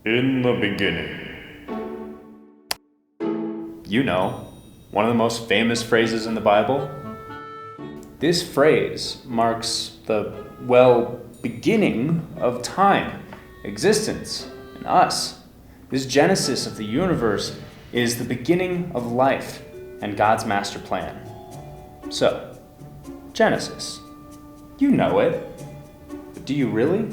In the beginning. You know, one of the most famous phrases in the Bible. This phrase marks the, beginning of time, existence, and us. This Genesis of the universe is the beginning of life and God's master plan. So, Genesis. You know it. But do you really?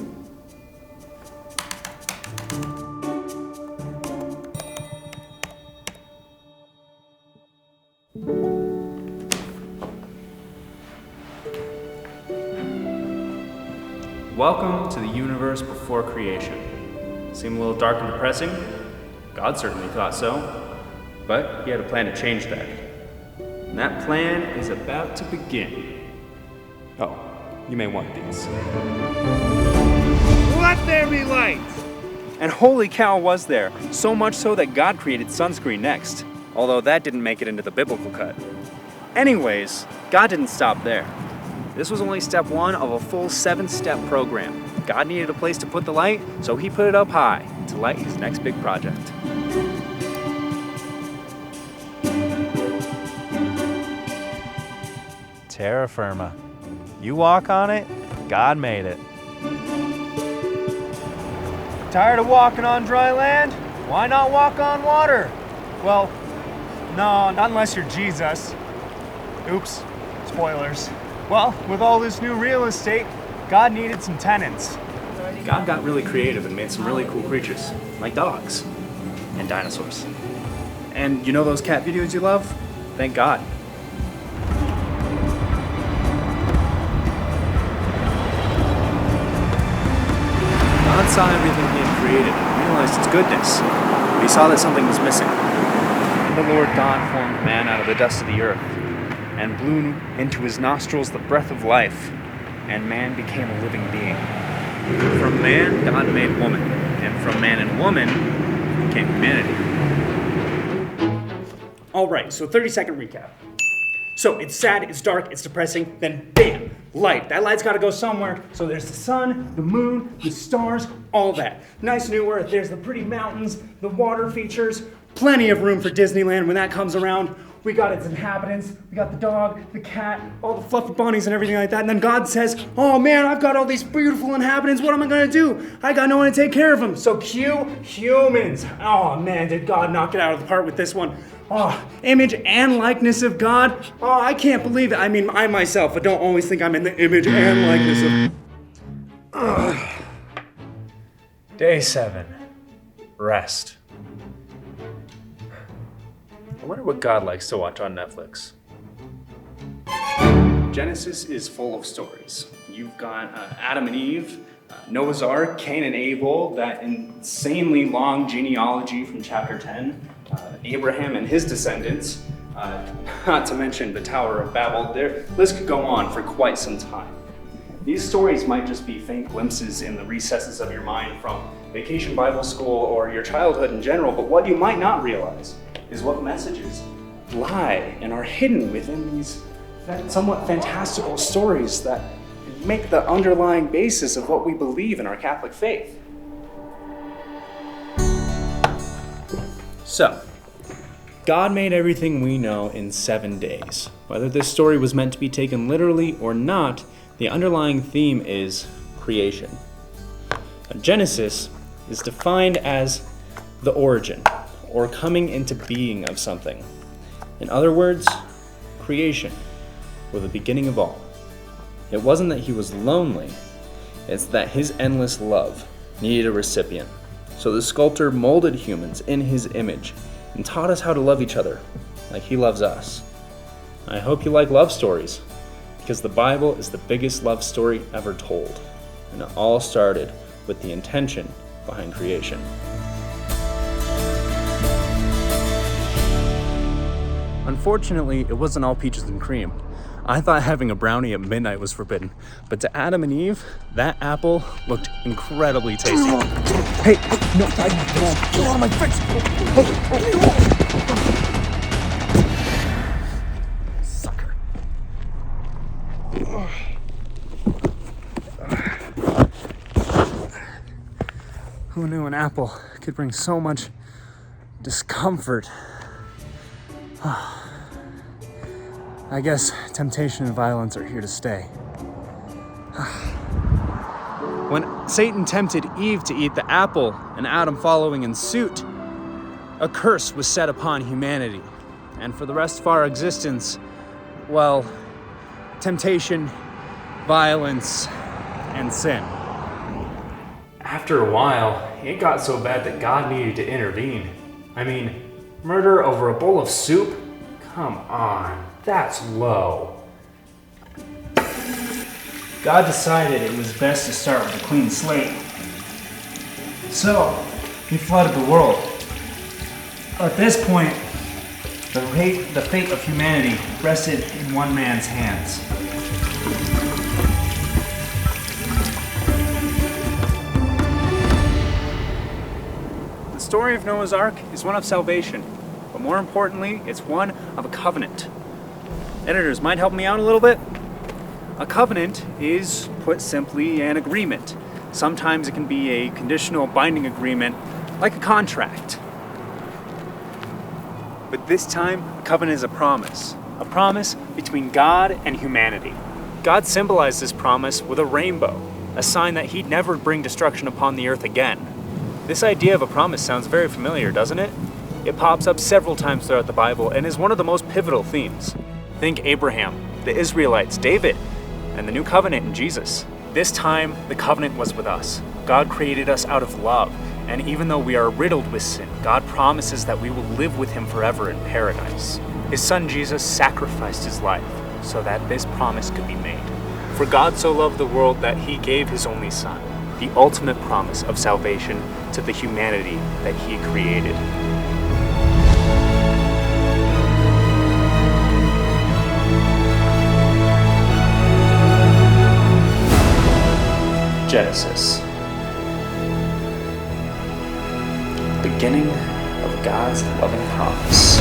Welcome to the universe before creation. Seem a little dark and depressing? God certainly thought so. But he had a plan to change that. And that plan is about to begin. Oh, you may want these. Let there be light! And holy cow, was there. So much so that God created sunscreen next. Although that didn't make it into the biblical cut. Anyways, God didn't stop there. This was only step one of a full 7-step program. God needed a place to put the light, so he put it up high to light his next big project. Terra firma. You walk on it, God made it. Tired of walking on dry land? Why not walk on water? Well, no, not unless you're Jesus. Oops, spoilers. Well, with all this new real estate, God needed some tenants. God got really creative and made some really cool creatures, like dogs and dinosaurs. And you know those cat videos you love? Thank God. God saw everything he had created and realized its goodness. But he saw that something was missing. And the Lord God formed man out of the dust of the earth and blew into his nostrils the breath of life, and man became a living being. From man, God made woman, and from man and woman came humanity. Alright, so 30-second recap. So it's sad, it's dark, it's depressing, then bam, light. That light's gotta go somewhere. So there's the sun, the moon, the stars, all that. Nice new earth, there's the pretty mountains, the water features, plenty of room for Disneyland when that comes around. We got its inhabitants, we got the dog, the cat, all the fluffy bunnies and everything like that. And then God says, oh man, I've got all these beautiful inhabitants, what am I gonna do? I got no one to take care of them. So cue humans. Oh man, did God knock it out of the park with this one. Oh, image and likeness of God. Oh, I can't believe it. I mean, I myself don't always think I'm in the image and likeness of... Day 7. Rest. I wonder what God likes to watch on Netflix. Genesis is full of stories. You've got Adam and Eve, Noah's Ark, Cain and Abel, that insanely long genealogy from chapter 10, Abraham and his descendants, not to mention the Tower of Babel. The list could go on for quite some time. These stories might just be faint glimpses in the recesses of your mind from vacation Bible school or your childhood in general, but what you might not realize is what messages lie and are hidden within these somewhat fantastical stories that make the underlying basis of what we believe in our Catholic faith. So, God made everything we know in 7 days. Whether this story was meant to be taken literally or not, the underlying theme is creation. Now, Genesis is defined as the origin, or coming into being of something. In other words, creation, or the beginning of all. It wasn't that he was lonely, it's that his endless love needed a recipient. So the sculptor molded humans in his image and taught us how to love each other like he loves us. I hope you like love stories, because the Bible is the biggest love story ever told, and it all started with the intention behind creation. Unfortunately, it wasn't all peaches and cream. I thought having a brownie at midnight was forbidden, but to Adam and Eve, that apple looked incredibly tasty. Hey, no, get out of my face! Sucker. Who knew an apple could bring so much discomfort. I guess temptation and violence are here to stay. When Satan tempted Eve to eat the apple and Adam following in suit, a curse was set upon humanity. And for the rest of our existence, well, temptation, violence, and sin. After a while, it got so bad that God needed to intervene. I mean, murder over a bowl of soup? Come on, that's low. God decided it was best to start with a clean slate. So, he flooded the world. At this point, the fate of humanity rested in one man's hands. The story of Noah's Ark is one of salvation, but more importantly, it's one of a covenant. Editors, mind helping me out a little bit? A covenant is, put simply, an agreement. Sometimes it can be a conditional binding agreement, like a contract. But this time, a covenant is a promise between God and humanity. God symbolized this promise with a rainbow, a sign that he'd never bring destruction upon the earth again. This idea of a promise sounds very familiar, doesn't it? It pops up several times throughout the Bible and is one of the most pivotal themes. Think Abraham, the Israelites, David, and the new covenant in Jesus. This time, the covenant was with us. God created us out of love, and even though we are riddled with sin, God promises that we will live with him forever in paradise. His son Jesus sacrificed his life so that this promise could be made. For God so loved the world that he gave his only son, the ultimate promise of salvation to the humanity that he created. Genesis. Beginning of God's loving promise.